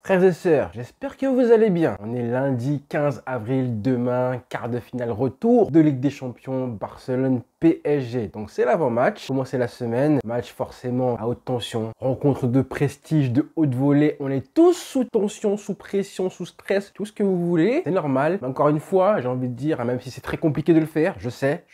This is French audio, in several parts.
Frères et sœurs, j'espère que vous allez bien. On est lundi 15 avril, demain, quart de finale retour de Ligue des Champions, Barcelone-PSG. Donc c'est l'avant-match, commencer la semaine, match forcément à haute tension, rencontre de prestige, de haute volée. On est tous sous tension, sous pression, sous stress, tout ce que vous voulez. C'est normal, mais encore une fois, j'ai envie de dire, même si c'est très compliqué de le faire, je sais,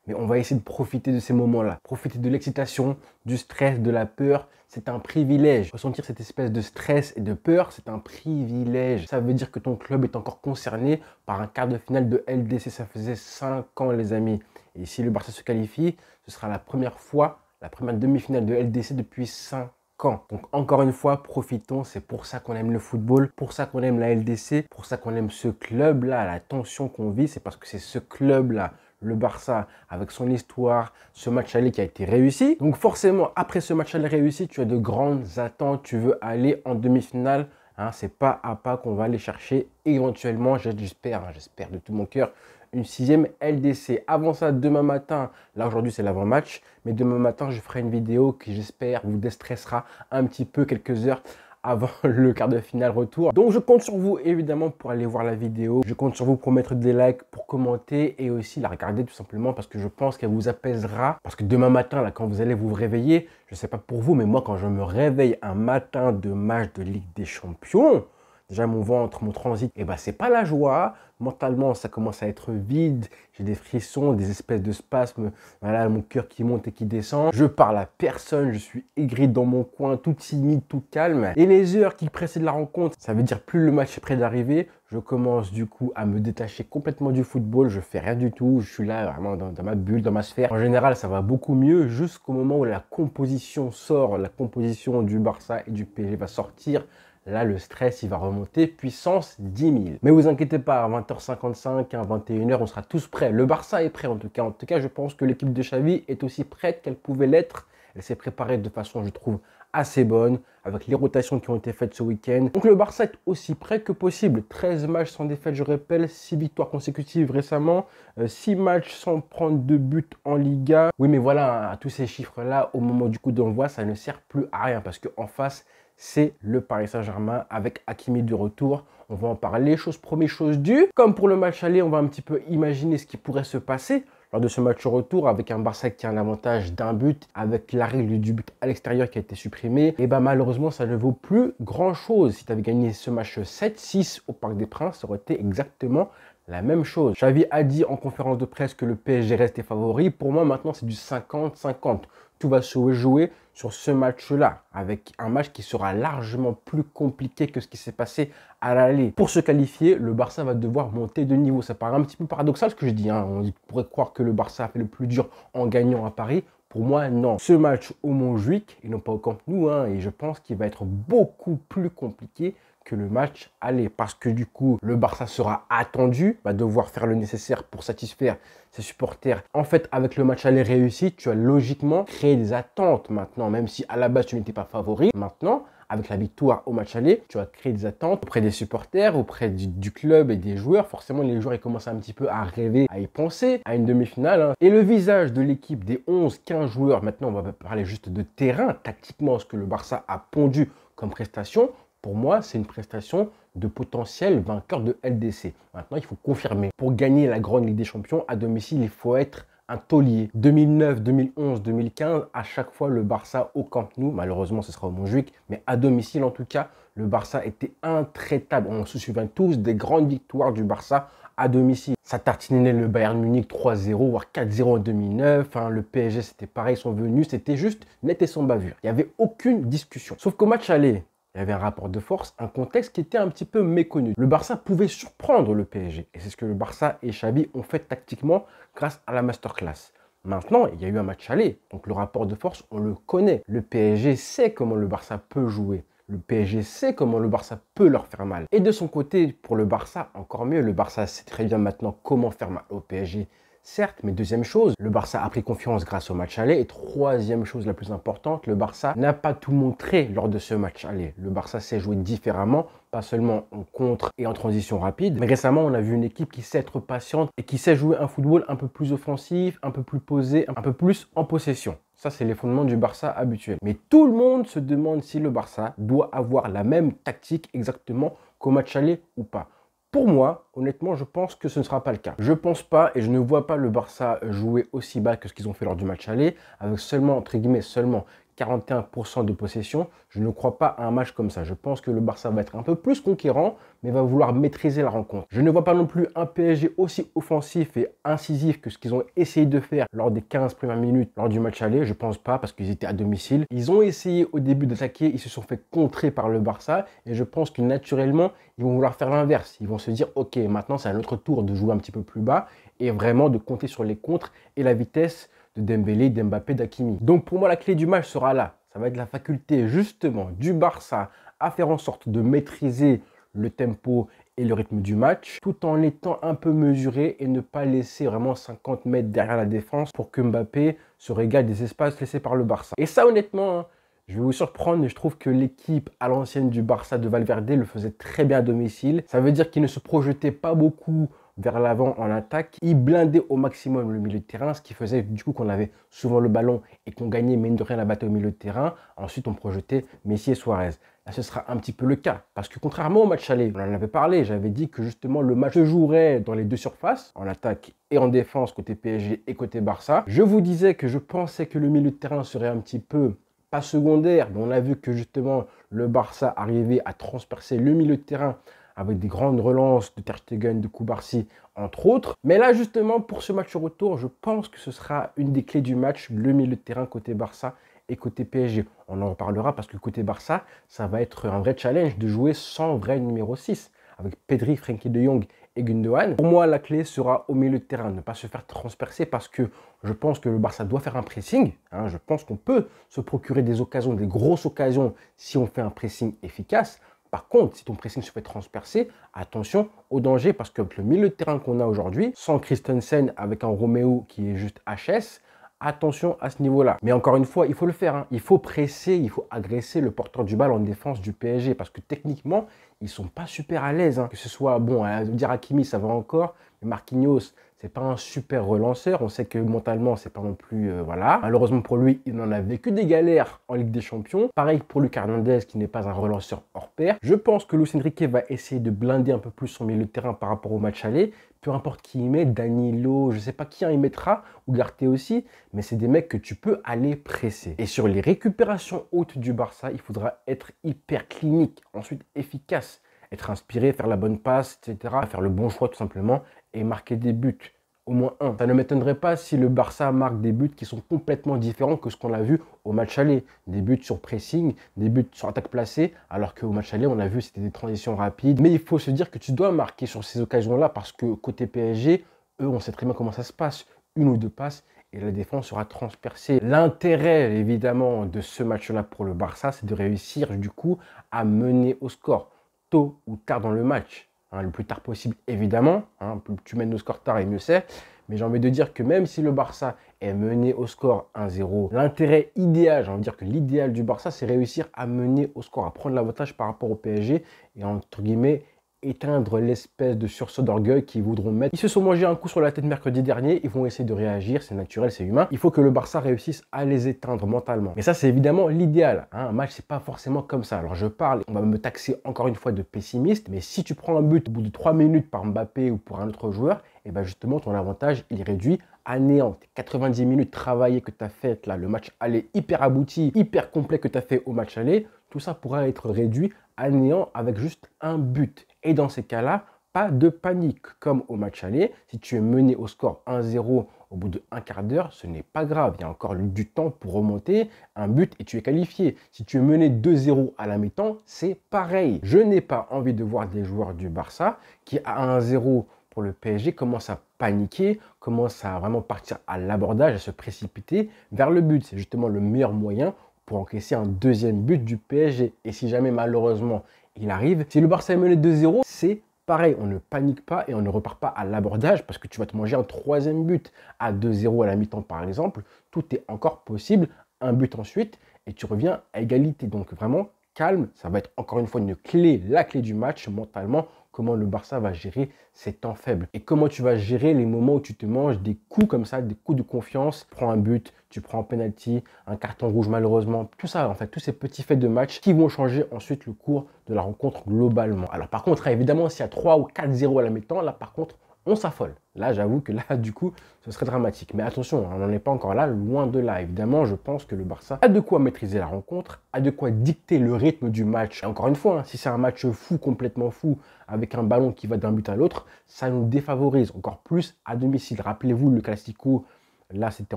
mais on va essayer de profiter de ces moments-là, profiter de l'excitation, du stress, de la peur. C'est un privilège. Ressentir cette espèce de stress et de peur, c'est un privilège. Ça veut dire que ton club est encore concerné par un quart de finale de LDC. Ça faisait 5 ans, les amis. Et si le Barça se qualifie, ce sera la première fois, la première demi-finale de LDC depuis 5 ans. Donc encore une fois, profitons. C'est pour ça qu'on aime le football, pour ça qu'on aime la LDC, pour ça qu'on aime ce club-là, la tension qu'on vit. C'est parce que c'est ce club-là, le Barça, avec son histoire, ce match aller qui a été réussi. Donc forcément, après ce match aller réussi, tu as de grandes attentes, tu veux aller en demi-finale. C'est pas à pas qu'on va aller chercher éventuellement, j'espère de tout mon cœur, une 6e LDC. Avant ça, demain matin, là aujourd'hui c'est l'avant-match, mais demain matin je ferai une vidéo qui j'espère vous déstressera un petit peu quelques heures avant le quart de finale retour. Donc je compte sur vous évidemment pour aller voir la vidéo. Je compte sur vous pour mettre des likes, pour commenter et aussi la regarder tout simplement parce que je pense qu'elle vous apaisera. Parce que demain matin, là, quand vous allez vous réveiller, je ne sais pas pour vous, mais moi quand je me réveille un matin de match de Ligue des Champions, déjà mon ventre, mon transit, et c'est pas la joie. Mentalement, ça commence à être vide. J'ai des frissons, des espèces de spasmes. Voilà, mon cœur qui monte et qui descend. Je parle à personne, je suis aigri dans mon coin, tout timide, tout calme. Et les heures qui précèdent la rencontre, ça veut dire plus le match est près d'arriver. Je commence du coup à me détacher complètement du football. Je fais rien du tout. Je suis là vraiment dans ma bulle, dans ma sphère. En général, ça va beaucoup mieux jusqu'au moment où la composition sort. La composition du Barça et du PSG va sortir. Là, le stress, il va remonter puissance 10 000. Mais vous inquiétez pas, à 20h55, à 21h, on sera tous prêts. Le Barça est prêt en tout cas. En tout cas, je pense que l'équipe de Xavi est aussi prête qu'elle pouvait l'être. Elle s'est préparée de façon, je trouve, assez bonne, avec les rotations qui ont été faites ce week-end. Donc le Barça est aussi prêt que possible. 13 matchs sans défaite, je rappelle, 6 victoires consécutives récemment, 6 matchs sans prendre de but en Liga. Oui, mais voilà, à tous ces chiffres-là, au moment du coup d'envoi, ça ne sert plus à rien parce qu'en face, c'est le Paris Saint-Germain avec Hakimi de retour. On va en parler, chose promise, chose due. Comme pour le match aller, on va un petit peu imaginer ce qui pourrait se passer lors de ce match retour avec un Barça qui a un avantage d'un but, avec la règle du but à l'extérieur qui a été supprimée. Et malheureusement, ça ne vaut plus grand-chose. Si tu avais gagné ce match 7-6 au Parc des Princes, ça aurait été exactement la même chose. Xavi a dit en conférence de presse que le PSG restait favori. Pour moi, maintenant, c'est du 50-50. Tout va se jouer sur ce match-là, avec un match qui sera largement plus compliqué que ce qui s'est passé à l'aller. Pour se qualifier, le Barça va devoir monter de niveau. Ça paraît un petit peu paradoxal ce que je dis. On pourrait croire que le Barça a fait le plus dur en gagnant à Paris. Pour moi, non. Ce match au Montjuic, et non pas au Camp Nou, et je pense qu'il va être beaucoup plus compliqué que le match aller. Parce que du coup, le Barça sera attendu, va devoir faire le nécessaire pour satisfaire ses supporters. En fait, avec le match aller réussi, tu as logiquement créé des attentes maintenant, même si à la base tu n'étais pas favori. Maintenant, avec la victoire au match aller, tu as créé des attentes auprès des supporters, auprès du club et des joueurs. Forcément, les joueurs ils commencent un petit peu à rêver, à y penser, à une demi-finale. Et le visage de l'équipe des 11-15 joueurs, maintenant on va parler juste de terrain, tactiquement, ce que le Barça a pondu comme prestation. Pour moi, c'est une prestation de potentiel vainqueur de LDC. Maintenant, il faut confirmer. Pour gagner la grande Ligue des Champions à domicile, il faut être un taulier. 2009, 2011, 2015, à chaque fois, le Barça au Camp Nou, malheureusement, ce sera au Montjuic, mais à domicile, en tout cas, le Barça était intraitable. On se souvient tous des grandes victoires du Barça à domicile. Ça tartinait le Bayern Munich 3-0, voire 4-0 en 2009. Le PSG, c'était pareil, ils sont venus. C'était juste net et sans bavure. Il n'y avait aucune discussion. Sauf qu'au match aller, il y avait un rapport de force, un contexte qui était un petit peu méconnu. Le Barça pouvait surprendre le PSG. Et c'est ce que le Barça et Xavi ont fait tactiquement grâce à la masterclass. Maintenant, il y a eu un match aller. Donc le rapport de force, on le connaît. Le PSG sait comment le Barça peut jouer. Le PSG sait comment le Barça peut leur faire mal. Et de son côté, pour le Barça, encore mieux. Le Barça sait très bien maintenant comment faire mal au PSG. Certes, mais deuxième chose, le Barça a pris confiance grâce au match aller. Et troisième chose la plus importante, le Barça n'a pas tout montré lors de ce match aller. Le Barça sait jouer différemment, pas seulement en contre et en transition rapide. Mais récemment, on a vu une équipe qui sait être patiente et qui sait jouer un football un peu plus offensif, un peu plus posé, un peu plus en possession. Ça, c'est les fondements du Barça habituel. Mais tout le monde se demande si le Barça doit avoir la même tactique exactement qu'au match aller ou pas. Pour moi, honnêtement, je pense que ce ne sera pas le cas. Je pense pas et je ne vois pas le Barça jouer aussi bas que ce qu'ils ont fait lors du match aller, avec seulement, entre guillemets, seulement 41% de possession. Je ne crois pas à un match comme ça. Je pense que le Barça va être un peu plus conquérant, mais va vouloir maîtriser la rencontre. Je ne vois pas non plus un PSG aussi offensif et incisif que ce qu'ils ont essayé de faire lors des 15 premières minutes lors du match aller. Je pense pas, parce qu'ils étaient à domicile. Ils ont essayé au début d'attaquer, ils se sont fait contrer par le Barça, et je pense que naturellement, ils vont vouloir faire l'inverse. Ils vont se dire, ok, maintenant c'est à notre tour de jouer un petit peu plus bas, et vraiment de compter sur les contres et la vitesse de Dembélé, d'Mbappé, d'Hakimi. Donc pour moi, la clé du match sera là. Ça va être la faculté justement du Barça à faire en sorte de maîtriser le tempo et le rythme du match, tout en étant un peu mesuré et ne pas laisser vraiment 50 mètres derrière la défense pour que Mbappé se régale des espaces laissés par le Barça. Et ça, honnêtement, je vais vous surprendre, mais je trouve que l'équipe à l'ancienne du Barça de Valverde le faisait très bien à domicile. Ça veut dire qu'il ne se projetait pas beaucoup vers l'avant en attaque. Il blindait au maximum le milieu de terrain, ce qui faisait du coup qu'on avait souvent le ballon et qu'on gagnait mine de rien la bataille au milieu de terrain. Ensuite, on projetait Messi et Suarez. Là, ce sera un petit peu le cas, parce que contrairement au match aller, on en avait parlé, j'avais dit que justement le match se jouerait dans les deux surfaces, en attaque et en défense, côté PSG et côté Barça. Je vous disais que je pensais que le milieu de terrain serait un petit peu pas secondaire, mais on a vu que justement le Barça arrivait à transpercer le milieu de terrain avec des grandes relances de Ter Stegen, de Koubarsi, entre autres. Mais là, justement, pour ce match retour, je pense que ce sera une des clés du match, le milieu de terrain côté Barça et côté PSG. On en reparlera parce que côté Barça, ça va être un vrai challenge de jouer sans vrai numéro 6, avec Pedri, Frenkie de Jong et Gundogan. Pour moi, la clé sera au milieu de terrain, ne pas se faire transpercer parce que je pense que le Barça doit faire un pressing. Je pense qu'on peut se procurer des occasions, des grosses occasions, si on fait un pressing efficace. Par contre, si ton pressing se fait transpercer, attention au danger parce que le milieu de terrain qu'on a aujourd'hui, sans Christensen, avec un Roméo qui est juste HS, attention à ce niveau-là. Mais encore une fois, il faut le faire. Il faut presser, il faut agresser le porteur du ballon en défense du PSG parce que techniquement, ils ne sont pas super à l'aise. Que ce soit, bon, à dire Hakimi, ça va encore, mais Marquinhos, c'est pas un super relanceur. On sait que mentalement, c'est pas non plus, voilà. Malheureusement pour lui, il n'en a vécu des galères en Ligue des Champions. Pareil pour Lucas Hernandez, qui n'est pas un relanceur hors pair. Je pense que Luis Enrique va essayer de blinder un peu plus son milieu de terrain par rapport au match aller. Peu importe qui il met, Danilo, je sais pas qui il mettra, ou Ugarte aussi, mais c'est des mecs que tu peux aller presser. Et sur les récupérations hautes du Barça, il faudra être hyper clinique, ensuite efficace, être inspiré, faire la bonne passe, etc. Faire le bon choix tout simplement et marquer des buts. Au moins un. Ça ne m'étonnerait pas si le Barça marque des buts qui sont complètement différents que ce qu'on a vu au match aller. Des buts sur pressing, des buts sur attaque placée, alors qu'au match aller, on a vu c'était des transitions rapides. Mais il faut se dire que tu dois marquer sur ces occasions-là parce que côté PSG, eux, on sait très bien comment ça se passe. Une ou deux passes et la défense sera transpercée. L'intérêt, évidemment, de ce match-là pour le Barça, c'est de réussir, du coup, à mener au score, tôt ou tard dans le match. Le plus tard possible, évidemment. Plus tu mènes au score tard et mieux c'est. Mais j'ai envie de dire que même si le Barça est mené au score 1-0, l'intérêt idéal, j'ai envie de dire que l'idéal du Barça, c'est réussir à mener au score, à prendre l'avantage par rapport au PSG et entre guillemets, éteindre l'espèce de sursaut d'orgueil qu'ils voudront mettre. Ils se sont mangés un coup sur la tête mercredi dernier, ils vont essayer de réagir, c'est naturel, c'est humain. Il faut que le Barça réussisse à les éteindre mentalement. Mais ça, c'est évidemment l'idéal. Un match, c'est pas forcément comme ça. Alors je parle, on va me taxer encore une fois de pessimiste, mais si tu prends un but au bout de 3 minutes par Mbappé ou pour un autre joueur, et bien justement, ton avantage, il est réduit à néant. 90 minutes travaillées que tu as faites, là, le match aller hyper abouti, hyper complet que tu as fait au match aller, tout ça pourra être réduit à néant avec juste un but. Et dans ces cas-là, pas de panique. Comme au match aller, si tu es mené au score 1-0 au bout de un quart d'heure, ce n'est pas grave. Il y a encore du temps pour remonter un but et tu es qualifié. Si tu es mené 2-0 à la mi-temps, c'est pareil. Je n'ai pas envie de voir des joueurs du Barça qui, à 1-0 pour le PSG, commencent à paniquer, commencent à vraiment partir à l'abordage, à se précipiter vers le but. C'est justement le meilleur moyen pour encaisser un deuxième but du PSG. Et si jamais malheureusement il arrive, si le Barça est mené 2-0, c'est pareil, on ne panique pas et on ne repart pas à l'abordage parce que tu vas te manger un troisième but à 2-0 à la mi-temps par exemple. Tout est encore possible, un but ensuite et tu reviens à égalité. Donc vraiment calme, ça va être encore une fois une clé, la clé du match mentalement. comment le Barça va gérer ses temps faibles. Et comment tu vas gérer les moments où tu te manges des coups comme ça, des coups de confiance. Tu prends un but, tu prends un penalty, un carton rouge malheureusement. Tout ça, en fait, tous ces petits faits de match qui vont changer ensuite le cours de la rencontre globalement. Alors par contre, évidemment, s'il y a 3 ou 4-0 à la mi-temps, là par contre, on s'affole. Là, j'avoue que là, du coup, ce serait dramatique. Mais attention, on n'en est pas encore là, loin de là. Évidemment, je pense que le Barça a de quoi maîtriser la rencontre, a de quoi dicter le rythme du match. Et encore une fois, si c'est un match fou, complètement fou, avec un ballon qui va d'un but à l'autre, ça nous défavorise encore plus à domicile. Rappelez-vous, le Classico, là, c'était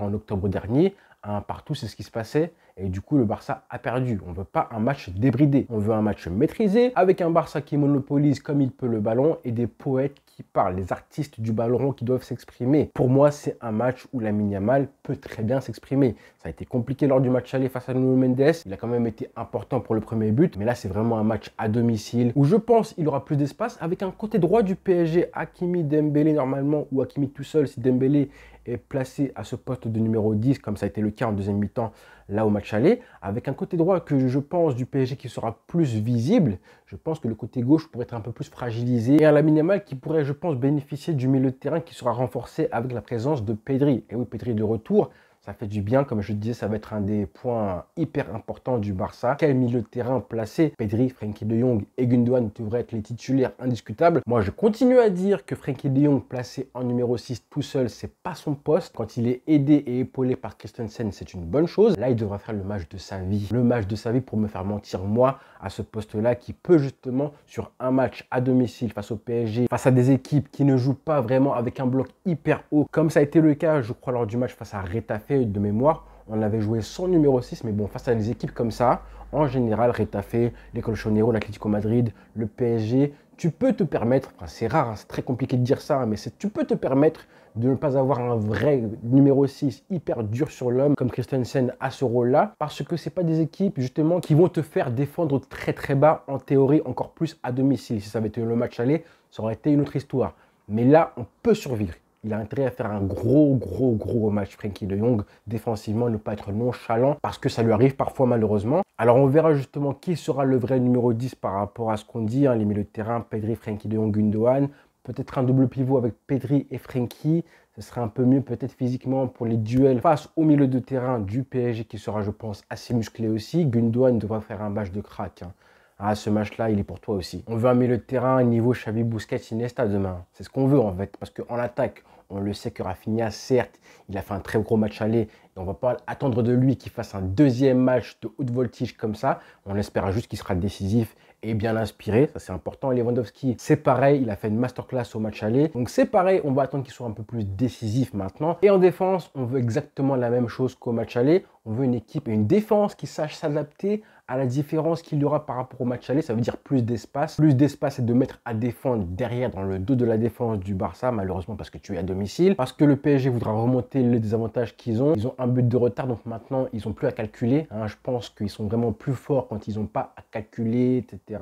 en octobre dernier. Un partout, c'est ce qui se passait. Et du coup, le Barça a perdu. On ne veut pas un match débridé. On veut un match maîtrisé, avec un Barça qui monopolise comme il peut le ballon et des poètes qui parlent, les artistes du ballon qui doivent s'exprimer. Pour moi, c'est un match où Lamine Yamal peut très bien s'exprimer. Ça a été compliqué lors du match aller face à Nuno Mendes. Il a quand même été important pour le premier but. Mais là, c'est vraiment un match à domicile où je pense qu'il aura plus d'espace avec un côté droit du PSG, Hakimi, Dembélé normalement, ou Hakimi tout seul si Dembélé est placé à ce poste de numéro 10, comme ça a été le cas en deuxième mi-temps, là au match aller, avec un côté droit que je pense du PSG qui sera plus visible. Je pense que le côté gauche pourrait être un peu plus fragilisé. Et un Lamine Yamal qui pourrait, je pense, bénéficier du milieu de terrain qui sera renforcé avec la présence de Pedri. Et oui, Pedri de retour. Ça fait du bien, comme je disais, ça va être un des points hyper importants du Barça. Quel milieu de terrain placé? Pedri, Frenkie de Jong et Gundogan devraient être les titulaires indiscutables. Moi, je continue à dire que Frenkie de Jong placé en numéro 6 tout seul, c'est pas son poste. Quand il est aidé et épaulé par Christensen, c'est une bonne chose. Là, il devra faire le match de sa vie. Le match de sa vie pour me faire mentir, moi, à ce poste-là, qui peut justement, sur un match à domicile face au PSG, face à des équipes qui ne jouent pas vraiment avec un bloc hyper haut, comme ça a été le cas, je crois, lors du match face à Retafe, de mémoire, on avait joué sans numéro 6, mais bon, face à des équipes comme ça, en général, Retafe, les Colchonero, l'Atlético Madrid, le PSG, tu peux te permettre, enfin c'est rare, hein, c'est très compliqué de dire ça, mais tu peux te permettre de ne pas avoir un vrai numéro 6 hyper dur sur l'homme comme Christensen à ce rôle-là, parce que c'est pas des équipes justement qui vont te faire défendre très très bas en théorie, encore plus à domicile. Si ça avait été le match aller, ça aurait été une autre histoire. Mais là, on peut survivre. Il a intérêt à faire un gros match, Frenkie de Jong, défensivement, ne pas être nonchalant, parce que ça lui arrive parfois malheureusement. Alors on verra justement qui sera le vrai numéro 10 par rapport à ce qu'on dit, hein, les milieux de terrain, Pedri, Frenkie de Jong, Gundogan. Peut-être un double pivot avec Pedri et Frenkie. Ce serait un peu mieux peut-être physiquement pour les duels face au milieu de terrain du PSG qui sera, je pense, assez musclé aussi. Gundogan devra faire un match de crack, hein. Ah, ce match-là, il est pour toi aussi. On veut un milieu de terrain niveau Xavi, Busquets, Iniesta demain. C'est ce qu'on veut en fait. Parce qu'en attaque, on le sait que Rafinha, certes, il a fait un très gros match aller. Et on ne va pas attendre de lui qu'il fasse un deuxième match de haute voltige comme ça. On espère juste qu'il sera décisif et bien inspiré. Ça, c'est important. Et Lewandowski, c'est pareil. Il a fait une masterclass au match aller. Donc, c'est pareil. On va attendre qu'il soit un peu plus décisif maintenant. Et en défense, on veut exactement la même chose qu'au match aller. On veut une équipe et une défense qui sache s'adapter à la différence qu'il y aura par rapport au match aller. Ça veut dire plus d'espace. Plus d'espace et de mettre à défendre derrière dans le dos de la défense du Barça, malheureusement parce que tu es à domicile. Parce que le PSG voudra remonter les désavantages qu'ils ont. Ils ont un but de retard, donc maintenant, ils n'ont plus à calculer, hein. Je pense qu'ils sont vraiment plus forts quand ils n'ont pas à calculer, etc.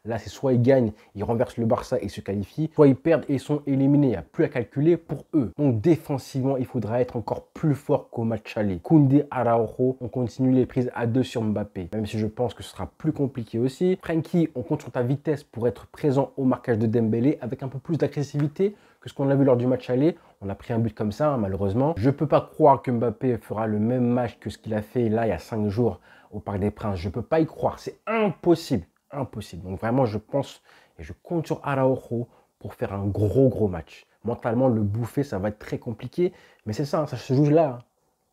Là, c'est soit ils gagnent, ils renversent le Barça et se qualifient, soit ils perdent et ils sont éliminés. Il n'y a plus à calculer pour eux. Donc défensivement, il faudra être encore plus fort qu'au match aller. Koundé, Araujo, on continue les prises à 2 sur Mbappé, même si je pense que ce sera plus compliqué aussi. Frenkie, on compte sur ta vitesse pour être présent au marquage de Dembélé avec un peu plus d'agressivité que ce qu'on a vu lors du match aller. On a pris un but comme ça, hein, malheureusement. Je ne peux pas croire que Mbappé fera le même match que ce qu'il a fait là, il y a 5 jours au Parc des Princes. Je ne peux pas y croire. C'est impossible. Impossible. Donc vraiment, je pense et je compte sur Araujo pour faire un gros match. Mentalement, le bouffer, ça va être très compliqué. Mais c'est ça, hein, ça se joue là,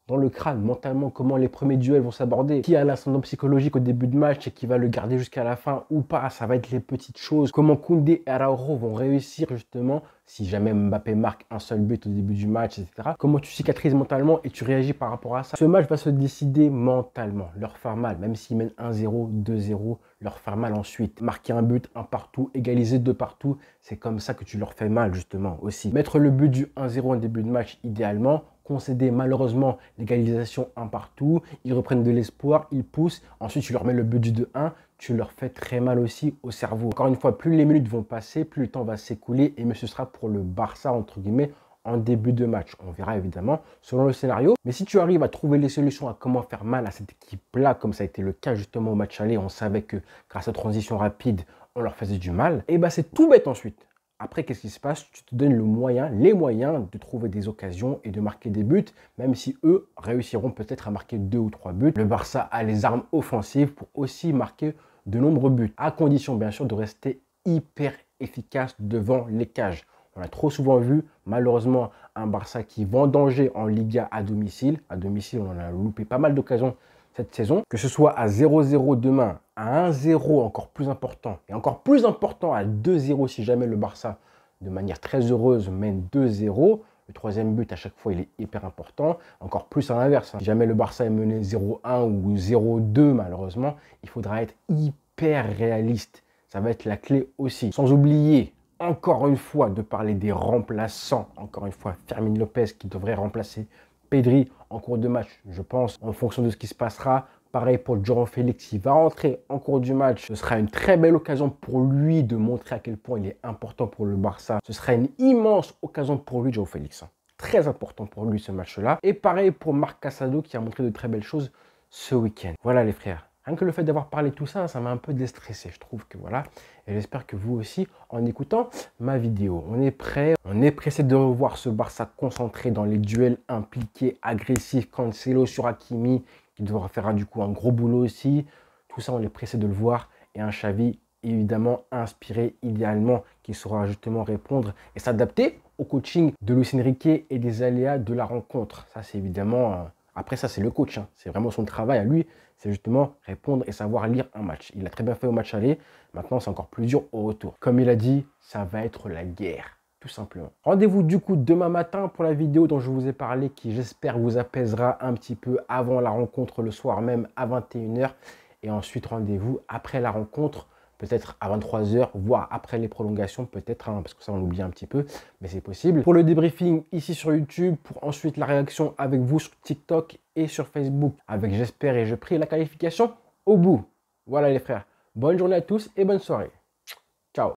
dans le crâne, mentalement, comment les premiers duels vont s'aborder. Qui a l'ascendant psychologique au début de match et qui va le garder jusqu'à la fin ou pas, ça va être les petites choses. Comment Koundé et Araujo vont réussir justement, si jamais Mbappé marque un seul but au début du match, etc. Comment tu cicatrises mentalement et tu réagis par rapport à ça. Ce match va se décider mentalement, leur faire mal, même s'ils mènent 1-0, 2-0, leur faire mal ensuite. Marquer un but, un partout, égaliser 2 partout, c'est comme ça que tu leur fais mal justement aussi. Mettre le but du 1-0 en début de match idéalement, concéder malheureusement l'égalisation un partout, ils reprennent de l'espoir, ils poussent, ensuite tu leur mets le but du 2-1, tu leur fais très mal aussi au cerveau. Encore une fois, plus les minutes vont passer, plus le temps va s'écouler et mieux ce sera pour le Barça entre guillemets en début de match. On verra évidemment selon le scénario. Mais si tu arrives à trouver les solutions à comment faire mal à cette équipe-là, comme ça a été le cas justement au match aller, on savait que grâce à transition rapide, on leur faisait du mal. Et bah c'est tout bête ensuite. Après, qu'est-ce qui se passe? Tu te donnes les moyens de trouver des occasions et de marquer des buts, même si eux réussiront peut-être à marquer 2 ou 3 buts. Le Barça a les armes offensives pour aussi marquer de nombreux buts, à condition bien sûr de rester hyper efficace devant les cages. On a trop souvent vu, malheureusement, un Barça qui vendangeait en Liga à domicile. À domicile, on en a loupé pas mal d'occasions cette saison. Que ce soit à 0-0 demain, à 1-0 encore plus important, et encore plus important à 2-0 si jamais le Barça, de manière très heureuse, mène 2-0. Le troisième but, à chaque fois, il est hyper important. Encore plus à l'inverse. Si jamais le Barça est mené 0-1 ou 0-2, malheureusement, il faudra être hyper réaliste. Ça va être la clé aussi. Sans oublier, encore une fois, de parler des remplaçants. Encore une fois, Fermín López qui devrait remplacer Pedri en cours de match, je pense, en fonction de ce qui se passera. Pareil pour João Félix, il va rentrer en cours du match. Ce sera une très belle occasion pour lui de montrer à quel point il est important pour le Barça. Ce sera une immense occasion pour lui, João Félix. Très important pour lui ce match-là. Et pareil pour Marc Casado qui a montré de très belles choses ce week-end. Voilà les frères. Rien que le fait d'avoir parlé de tout ça, ça m'a un peu déstressé, je trouve que voilà. Et j'espère que vous aussi, en écoutant ma vidéo, on est prêt, on est pressé de revoir ce Barça concentré dans les duels impliqués, agressifs, Cancelo sur Hakimi, qui devra faire du coup un gros boulot aussi. Tout ça, on est pressé de le voir. Et un Xavi, évidemment, inspiré idéalement, qui saura justement répondre et s'adapter au coaching de Luis Enrique et des aléas de la rencontre. Ça, c'est évidemment... Après ça, c'est le coach. Hein. C'est vraiment son travail à lui. C'est justement répondre et savoir lire un match. Il a très bien fait au match aller. Maintenant, c'est encore plus dur au retour. Comme il a dit, ça va être la guerre. Tout simplement. Rendez-vous du coup demain matin pour la vidéo dont je vous ai parlé qui, j'espère, vous apaisera un petit peu avant la rencontre le soir même à 21 h. Et ensuite, rendez-vous après la rencontre, peut-être à 23 h, voire après les prolongations, peut-être, hein, parce que ça, on l'oublie un petit peu, mais c'est possible. Pour le débriefing ici sur YouTube, pour ensuite la réaction avec vous sur TikTok et sur Facebook, avec j'espère et je prie la qualification au bout. Voilà les frères. Bonne journée à tous et bonne soirée.